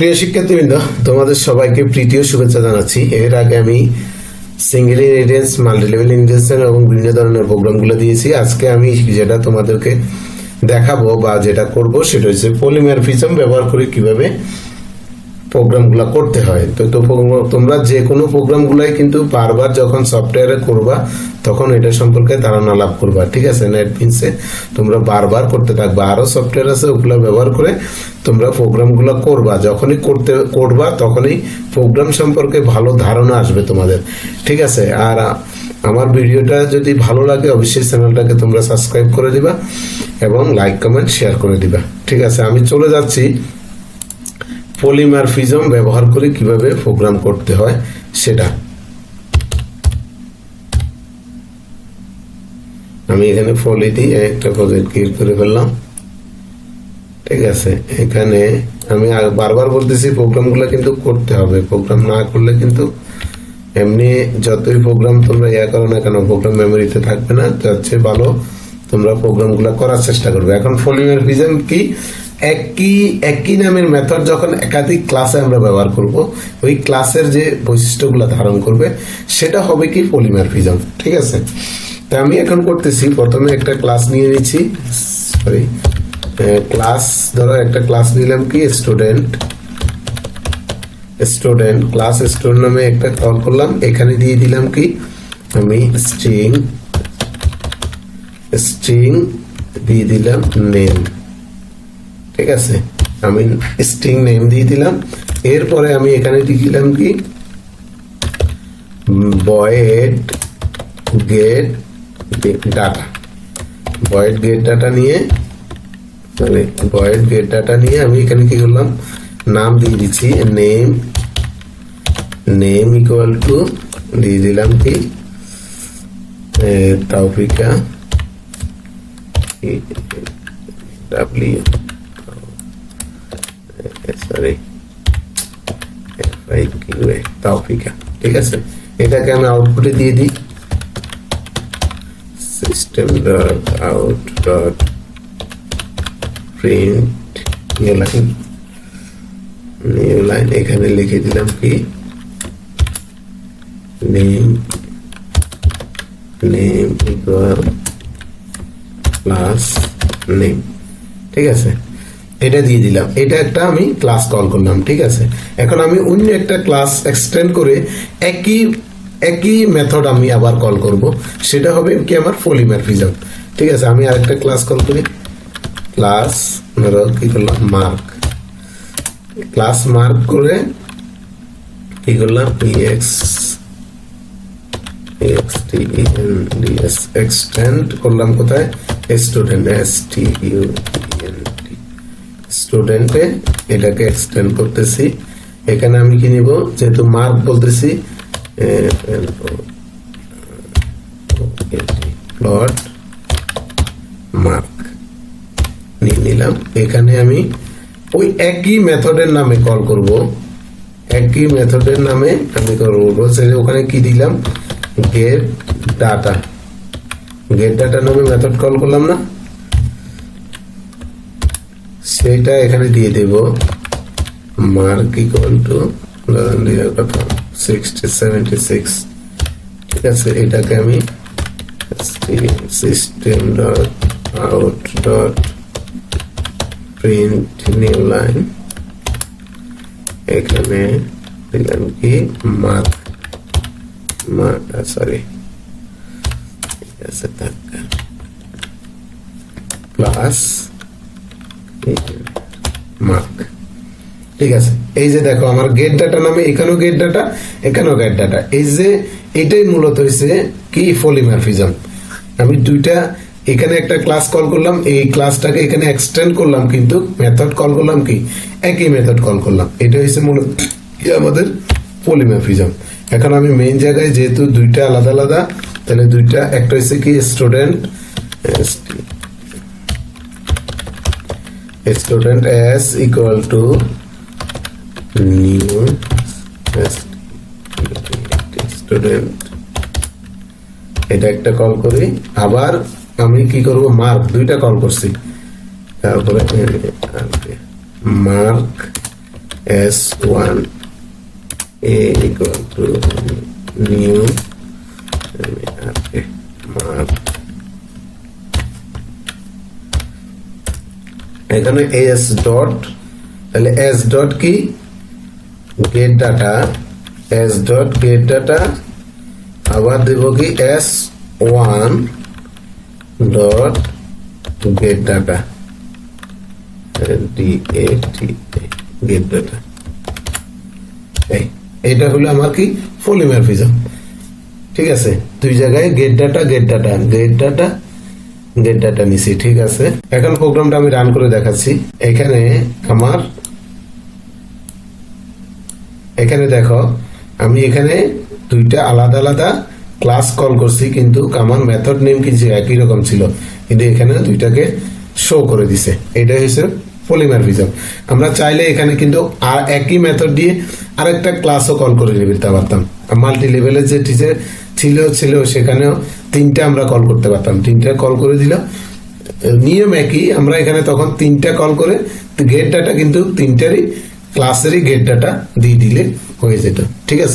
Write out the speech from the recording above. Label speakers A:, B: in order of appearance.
A: প্রিয় শিক্ষার্থীবৃন্দ, তোমাদের সবাইকে প্রীতি ও শুভেচ্ছা জানাচ্ছি। এর আগে আমি সিঙ্গেল ইনহেরিটেন্স, মাল্টিলেভেল ইনহেরিটেন্স এবং বিভিন্ন ধরনের প্রোগ্রামগুলো দিয়েছি। আজকে আমি যেটা তোমাদেরকে দেখাবো বা যেটা করব সেটা হচ্ছে পলিমরফিজম ব্যবহার করে কিভাবে প্রোগ্রামগুলো করতে হয়। তো তোমরা যে কোনো প্রোগ্রামগুলাই কিন্তু বারবার যখন সফটওয়্যারে করবা তখন এটা সম্পর্কে ধারণা লাভ করবা, ঠিক আছে? নেটবিনসে তোমরা বারবার করতে থাকবা। আরো সফটওয়্যার আছে, ওগুলো ব্যবহার করে তোমরা প্রোগ্রামগুলো করবা। যখনই করবা তখনই প্রোগ্রাম সম্পর্কে ভালো ধারণা আসবে তোমাদের, ঠিক আছে? আর আমার ভিডিওটা যদি ভালো লাগে অবশ্যই চ্যানেলটাকে তোমরা সাবস্ক্রাইব করে দিবা এবং লাইক কমেন্ট শেয়ার করে দিবা, ঠিক আছে? আমি চলে যাচ্ছি পলিমরফিজম ব্যবহার করে কিভাবে প্রোগ্রাম করতে হয় সেটা। আমি এখানে পলি দিয়ে একটা প্রজেক্ট ক্রিয়েট করে ফেললাম, ঠিক আছে? এখানে আমি বারবার বলতেছি প্রোগ্রামগুলো কিন্তু করতে হবে। প্রোগ্রাম না করলে কিন্তু এমনি যতই প্রোগ্রাম তোমরা করো না কেন, প্রোগ্রাম মেমোরিতে থাকবে না। যাচ্ছে ভালো তোমরা প্রোগ্রামগুলো করার চেষ্টা করবে। এখন পলিমরফিজম কি? একই নামের মেথড যখন একাধিক ক্লাসে আমরা ব্যবহার করব, ওই ক্লাসের যে বৈশিষ্ট্যগুলো ধারণ করবে সেটা হবে কি পলিমরফিজম, ঠিক আছে? তা আমি এখন করতেছি, প্রথমে একটা ক্লাস নিয়ে নিচ্ছি। সরি, ক্লাস ধরো একটা ক্লাস নিলাম কি স্টুডেন্ট ক্লাস স্টুডেন্ট নামে একটা কল করলাম। এখানে দিয়ে দিলাম কি আমি স্ট্রিং দিয়ে দিলাম নেম, ঠিক আছে? আমি স্ট্রিং নেম দিয়ে দিলাম। এরপরে আমি এখানে দিলাম কি void get data নিয়ে আমি এখানে কি করলাম, নাম দিয়ে দিচ্ছি নেম ইকুয়াল টু দিয়ে দিলাম কি তাওফিকা তাওফিকা, ঠিক আছে? এটাকে আমি আউটপুটে দিয়ে দিই system.out.print নিউ লাইন। এখানে লিখে দিলাম কি নেম ইকুয়াল প্লাস নেম, ঠিক আছে? এটা দিয়ে দিলাম। এটা একটা আমি ক্লাস কল করলাম, ঠিক আছে? এখন আমি অন্য একটা ক্লাস এক্সটেন্ড করে একই মেথড আমি আবার কল করব, সেটা হবে কি আমার পলিমরফিজম, ঠিক আছে? আমি আরেকটা ক্লাস কল করি, ক্লাস ধরো কি করলাম মার্ক করে কি করলাম এক্সটেন্ড করলাম কোথায়, স্টুডেন্টে এটাকে এক্সটেন্ড করতেছি। এখানে আমি কি নিব, যেহেতু মার্ক বলতেছি প্লট মার্ক নিয়ে নিলাম। এখানে আমি ওই একই মেথডের নামে কল করব, ওখানে কি দিলাম গেট ডাটা নামে মেথড কল করলাম না, সেটা এখানে দিয়ে দেব মার্ক ইকুয়াল টু 76, ঠিক আছে? এটাকে আমি system.out.print নিউ লাইন, এখানে দিলাম কি প্লাস মার্ক, ঠিক আছে? এই যে দেখো আমার গেট ডাটা নামে এখানেও গেট ডাটা, এখানেও গেট ডাটা। এই যে এটাই মূলত হয়েছে কি পলিমরফিজম। আমি দুইটা এখানে একটা ক্লাস কল করলাম, এই ক্লাসটাকে এখানে এক্সটেন্ড করলাম, কিন্তু মেথড কল করলাম কি একই মেথড কল করলাম। এটা হচ্ছে মূলত কি আমাদের পলিমরফিজম। এখন আমি মেইন জায়গায় যেহেতু দুইটা আলাদা আলাদা, তাহলে দুইটা একটা হচ্ছে কি student s equal to new student, এটা একটা কল করি। আবার আমি কি করব, মার্ক দুইটা কল করছি, তারপরে mark s1 a equal to new mark, এখানে s ডট, তাহলে s ডট কি gate data, s dot gate data, আবার দেব কি s1 dot gate data, gate data. এটা হলো আমার কি পলিমরফিজম। ঠিক আছে, দুই জায়গায় gate data gate data gate data gate data নিছি। ঠিক আছে, এখন প্রোগ্রামটা আমি রান করে দেখাচ্ছি। এখানে আমার এখানে দেখো আমি এখানে দুইটা আলাদা আলাদা ক্লাস কল করছি, কিন্তু আমার মেথড নেম কিছু একই রকম ছিল, কিন্তু এখানে দুইটাকে শো করে দিছে। এটা হচ্ছে পলিমরফিজম। আমরা চাইলে এখানে কিন্তু আর একই মেথড দিয়ে আরেকটা ক্লাসও কল করে দিতে পারতাম। মাল্টি লেভেলের যে টিচার ছিল সেখানেও তিনটা আমরা কল করতে পারতাম, তিনটা কল করে দিল, নিয়ম একই। আমরা এখানে তখন তিনটা কল করে গেট ডাটা কিন্তু তিনটারই ক্লাসেরই গেট ডাটা দিয়ে দিলে হয়ে যেত। ঠিক আছে।